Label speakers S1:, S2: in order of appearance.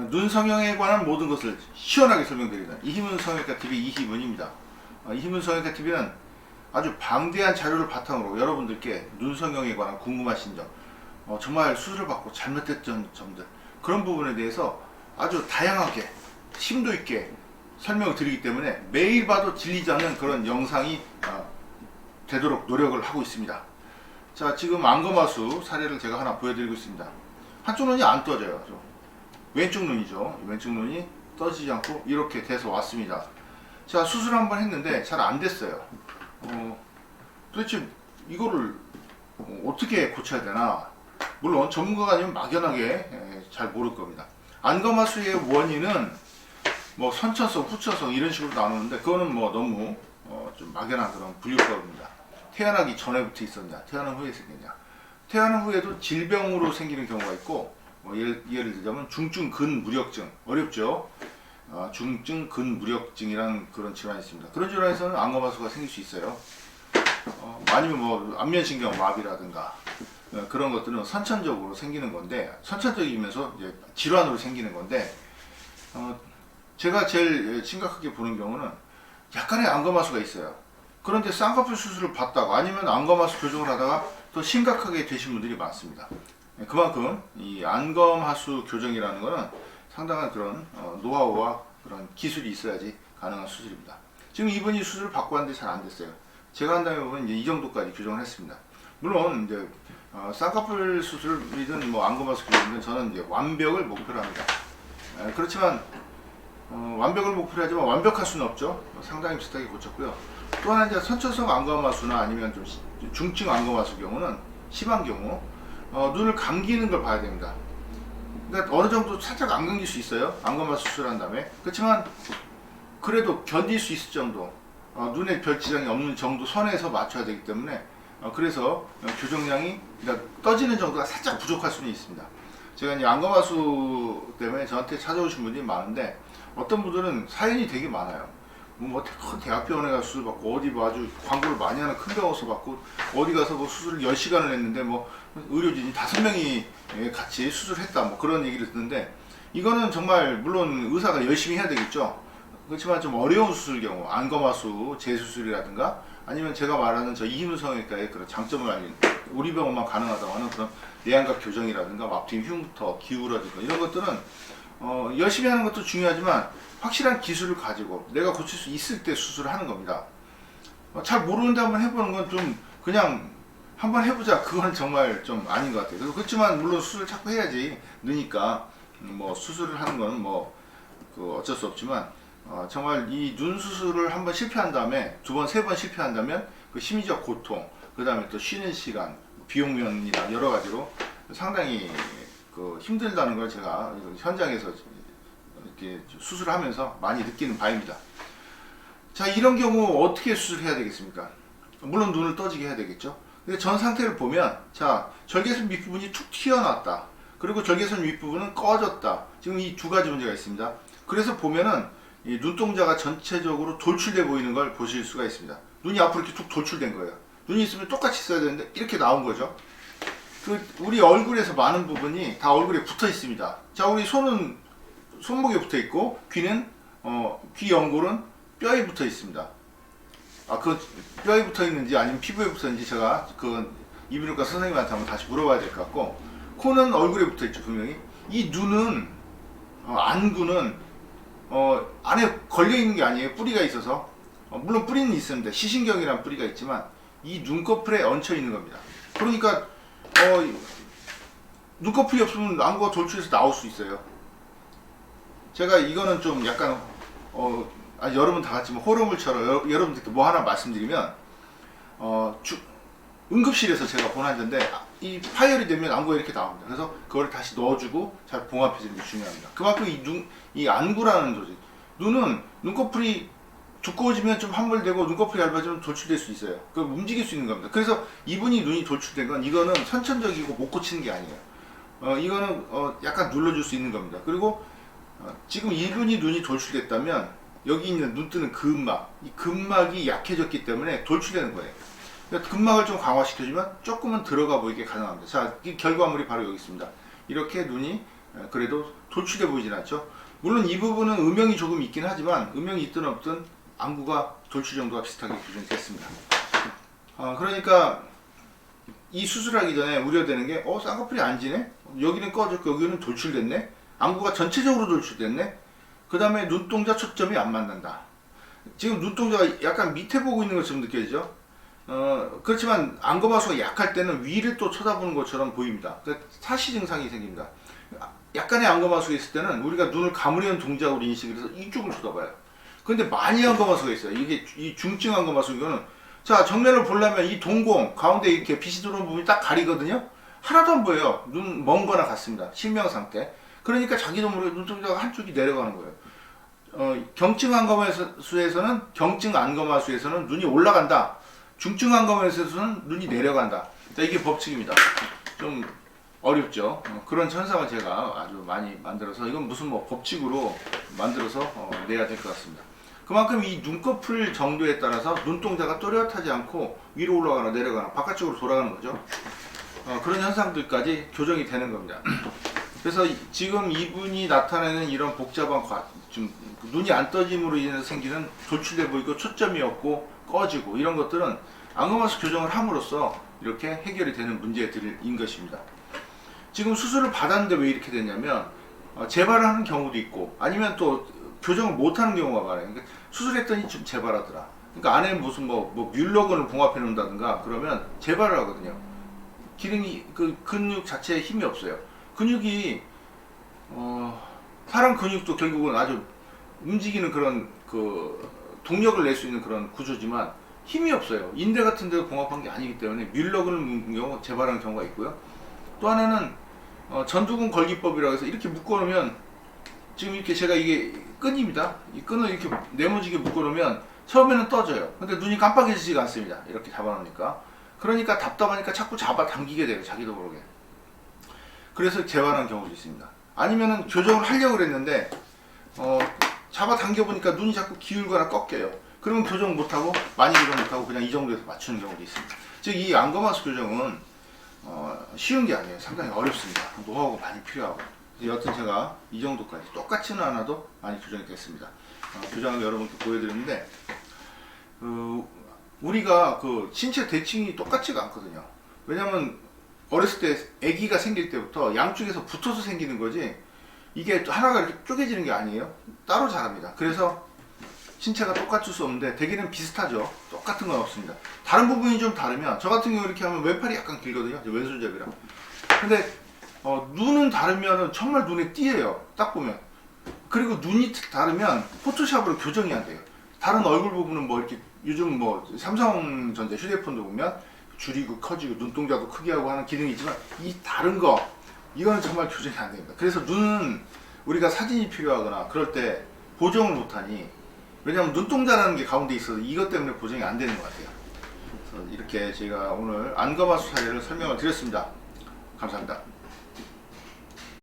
S1: 눈 성형에 관한 모든 것을 시원하게 설명드립니다. 이희문 성형외과 TV 이희문입니다. 이희문 성형외과 TV는 아주 방대한 자료를 바탕으로 여러분들께 눈 성형에 관한 궁금하신 점, 정말 수술을 받고 잘못됐던 점들, 그런 부분에 대해서 아주 다양하게 심도 있게 설명을 드리기 때문에 매일 봐도 질리지 않는 그런 영상이 되도록 노력을 하고 있습니다. 자, 지금 안검하수 사례를 제가 하나 보여드리고 있습니다. 한쪽 눈이 안 떠져요. 왼쪽 눈이죠. 왼쪽 눈이 떠지지 않고 이렇게 돼서 왔습니다. 자, 수술 한번 했는데 잘 안 됐어요. 도대체 이거를 어떻게 고쳐야 되나? 물론 전문가가 아니면 막연하게 잘 모를 겁니다. 안검하수의 원인은 뭐 선천성, 후천성 이런 식으로 나누는데 그거는 뭐 너무 좀 막연한 그런 분류법입니다. 태어나기 전에부터 있었냐, 태어난 후에 생겼냐. 태어난 후에도 질병으로 생기는 경우가 있고, 예를 들자면 중증 근무력증, 어렵죠? 중증 근무력증이라는 그런 질환이 있습니다. 그런 질환에서는 안검하수가 생길 수 있어요. 아니면 뭐 안면신경 마비라든가 그런 것들은 선천적으로 생기는 건데, 선천적이면서 이제 질환으로 생기는 건데, 제가 제일 심각하게 보는 경우는 약간의 안검하수가 있어요. 그런데 쌍꺼풀 수술을 받다가 아니면 안검하수 교정을 하다가 또 심각하게 되신 분들이 많습니다. 그만큼 이 안검하수 교정이라는 것은 상당한 그런 노하우와 그런 기술이 있어야지 가능한 수술입니다. 지금 이분이 수술을 받고 왔는데 잘 안 됐어요. 제가 한 다음에 보면 이제 이 정도까지 교정을 했습니다. 물론 이제 쌍꺼풀 수술이든 뭐 안검하수 교정이든 저는 이제 완벽을 목표로 합니다. 그렇지만 완벽을 목표로 하지만 완벽할 수는 없죠. 상당히 비슷하게 고쳤고요. 또 하나 이제 선천성 안검하수나 아니면 좀 중증 안검하수 경우는 심한 경우 눈을 감기는 걸 봐야 됩니다. 그러니까 어느 정도 살짝 안 감길 수 있어요. 안검하수 수술한 다음에. 그렇지만 그래도 견딜 수 있을 정도, 눈에 별 지장이 없는 정도 선에서 맞춰야 되기 때문에 그래서 교정량이 그러니까 떠지는 정도가 살짝 부족할 수는 있습니다. 제가 이제 안검하수 때문에 저한테 찾아오신 분들이 많은데 어떤 분들은 사연이 되게 많아요. 뭐 대학병원에 가서 수술 받고 어디 뭐 아주 광고를 많이 하는 큰 병원에서 받고 어디 가서 뭐 수술을 10시간을 했는데 뭐 의료진이 5명이 같이 수술했다 뭐 그런 얘기를 듣는데, 이거는 정말 물론 의사가 열심히 해야 되겠죠. 그렇지만 좀 어려운 수술 경우 안검하수 재수술이라든가 아니면 제가 말하는 저 이희문 성형외과의 그런 장점을 알린 우리 병원만 가능하다고 하는 그런 내안각 교정이라든가 앞뒤 흉터 기울어지고 이런 것들은 열심히 하는 것도 중요하지만 확실한 기술을 가지고 내가 고칠 수 있을 때 수술을 하는 겁니다. 잘 모르는데 한번 해보는 건 좀 그냥 한번 해보자, 그건 정말 좀 아닌 것 같아요. 그렇지만 물론 수술을 자꾸 해야지 느니까 뭐 수술을 하는 건 뭐 어쩔 수 없지만 정말 이 눈 수술을 한번 실패한 다음에 두 번, 세 번 실패한다면 그 심리적 고통, 그 다음에 또 쉬는 시간, 비용 면이나 여러 가지로 상당히 힘들다는 걸 제가 현장에서 이렇게 수술을 하면서 많이 느끼는 바입니다. 자, 이런 경우 어떻게 수술해야 되겠습니까? 물론 눈을 떠지게 해야 되겠죠. 근데 전 상태를 보면, 자, 절개선 밑부분이 툭 튀어나왔다. 그리고 절개선 윗부분은 꺼졌다. 지금 이 두 가지 문제가 있습니다. 그래서 보면은 이 눈동자가 전체적으로 돌출돼 보이는 걸 보실 수가 있습니다. 눈이 앞으로 이렇게 툭 돌출된 거예요. 눈이 있으면 똑같이 있어야 되는데 이렇게 나온 거죠. 우리 얼굴에서 많은 부분이 다 얼굴에 붙어 있습니다. 자, 우리 손은 손목에 붙어 있고, 귀는 귀 연골은 뼈에 붙어 있습니다. 그 뼈에 붙어 있는지 아니면 피부에 붙어 있는지 제가 이비인후과 선생님한테 한번 다시 물어봐야 될 것 같고, 코는 얼굴에 붙어 있죠, 분명히. 이 눈은 안구는 안에 걸려 있는 게 아니에요. 뿌리가 있어서. 물론 뿌리는 있습니다. 시신경이라는 뿌리가 있지만 이 눈꺼풀에 얹혀 있는 겁니다. 그러니까 눈꺼풀이 없으면 안구가 돌출해서 나올 수 있어요. 제가 이거는 좀 약간 여러분 다 같이 뭐 호러물처럼 여러분들께 뭐 하나 말씀드리면 응급실에서 제가 본 환자인데 이 파열이 되면 안구가 이렇게 나옵니다. 그래서 그걸 다시 넣어주고 잘 봉합해주는 게 중요합니다. 그만큼 이 안구라는 조직, 눈은 눈꺼풀이 두꺼워지면 좀 함몰되고 눈꺼풀이 얇아지면 돌출될 수 있어요. 그 움직일 수 있는 겁니다. 그래서 이분이 눈이 돌출된 건 이거는 선천적이고 못 고치는 게 아니에요. 이거는 약간 눌러줄 수 있는 겁니다. 그리고 지금 이분이 눈이 돌출됐다면 여기 있는 눈 뜨는 근막, 이 근막이 약해졌기 때문에 돌출되는 거예요. 그러니까 근막을 좀 강화시켜주면 조금은 들어가 보이게 가능합니다. 자, 이 결과물이 바로 여기 있습니다. 이렇게 눈이 그래도 돌출돼 보이진 않죠. 물론 이 부분은 음영이 조금 있긴 하지만 음영이 있든 없든 안구가 돌출 정도가 비슷하게 교정이 됐습니다. 그러니까 이 수술하기 전에 우려되는 게 쌍꺼풀이 안 지네? 여기는 꺼졌고 여기는 돌출됐네? 안구가 전체적으로 돌출됐네? 그 다음에 눈동자 초점이 안 맞는다. 지금 눈동자가 약간 밑에 보고 있는 것처럼 느껴지죠? 그렇지만 안검하수가 약할 때는 위를 또 쳐다보는 것처럼 보입니다. 그러니까 사시 증상이 생깁니다. 약간의 안검하수가 있을 때는 우리가 눈을 감으려는 동작으로 인식을 해서 이쪽을 쳐다봐요. 근데 많이 안검하수가 있어요. 이게 이 중증 안검하수 이거는 자 정면을 보려면 이 동공 가운데 이렇게 빛이 들어오는 부분이 딱 가리거든요. 하나도 안 보여요. 눈 먼 거나 같습니다. 실명 상태. 그러니까 자기도 모르게 눈동자가 한쪽이 내려가는 거예요. 경증 안검하수에서는 눈이 올라간다. 중증 안검하수에서는 눈이 내려간다. 자, 이게 법칙입니다. 좀 어렵죠. 그런 현상을 제가 아주 많이 만들어서 이건 무슨 뭐 법칙으로 만들어서 내야 될 것 같습니다. 그만큼 이 눈꺼풀 정도에 따라서 눈동자가 또렷하지 않고 위로 올라가나 내려가나 바깥쪽으로 돌아가는 거죠. 그런 현상들까지 교정이 되는 겁니다. 그래서 지금 이분이 나타내는 이런 복잡한 좀 눈이 안 떠짐으로 인해서 생기는 돌출돼 보이고 초점이 없고 꺼지고 이런 것들은 안검하수 교정을 함으로써 이렇게 해결이 되는 문제들인 것입니다. 지금 수술을 받았는데 왜 이렇게 됐냐면 재발을 하는 경우도 있고 아니면 또 교정을 못하는 경우가 많아요. 그러니까 수술했더니 좀 재발하더라. 그러니까 안에 무슨 뭐 뮬러건을 봉합해 놓는다든가 그러면 재발을 하거든요. 기능이 그 근육 자체에 힘이 없어요. 근육이 사람 근육도 결국은 아주 움직이는 그런 그 동력을 낼 수 있는 그런 구조지만 힘이 없어요. 인대 같은 데도 봉합한 게 아니기 때문에 뮬러건을 묶는 경우 재발하는 경우가 있고요. 또 하나는 전두근 걸기법이라고 해서 이렇게 묶어놓으면 지금 이렇게 제가 이게 끈입니다. 이 끈을 이렇게 네모지게 묶어놓으면 처음에는 떠져요. 근데 눈이 깜빡여지지가 않습니다. 이렇게 잡아놓으니까. 그러니까 답답하니까 자꾸 잡아당기게 돼요. 자기도 모르게. 그래서 재발하는 경우도 있습니다. 아니면은 교정을 하려고 그랬는데 잡아당겨 보니까 눈이 자꾸 기울거나 꺾여요. 그러면 교정 못하고 많이 교정 못하고 그냥 이 정도에서 맞추는 경우도 있습니다. 즉 이 안검하수 교정은 쉬운 게 아니에요. 상당히 어렵습니다. 노하우가 많이 필요하고. 여튼 제가 이 정도까지 똑같지는 않아도 많이 교정이 됐습니다. 교정을 여러분께 보여드렸는데 우리가 그 신체 대칭이 똑같지가 않거든요. 왜냐면 어렸을 때 아기가 생길 때부터 양쪽에서 붙어서 생기는 거지 이게 하나가 이렇게 쪼개지는 게 아니에요. 따로 자랍니다. 그래서 신체가 똑같을 수 없는데 대개는 비슷하죠. 똑같은 건 없습니다. 다른 부분이 좀 다르면 저 같은 경우 이렇게 하면 왼팔이 약간 길거든요. 왼손잡이라. 근데 눈은 다르면 정말 눈에 띄어요. 딱 보면. 그리고 눈이 다르면 포토샵으로 교정이 안 돼요. 다른 얼굴 부분은 뭐 이렇게 요즘 뭐 삼성전자 휴대폰도 보면 줄이고 커지고 눈동자도 크게 하고 하는 기능이 있지만 이 다른 거 이거는 정말 교정이 안 됩니다. 그래서 눈은 우리가 사진이 필요하거나 그럴 때 보정을 못하니 왜냐하면 눈동자라는 게 가운데 있어서 이것 때문에 보정이 안 되는 것 같아요. 그래서 이렇게 제가 오늘 안검하수 사례를 설명을 드렸습니다. 감사합니다.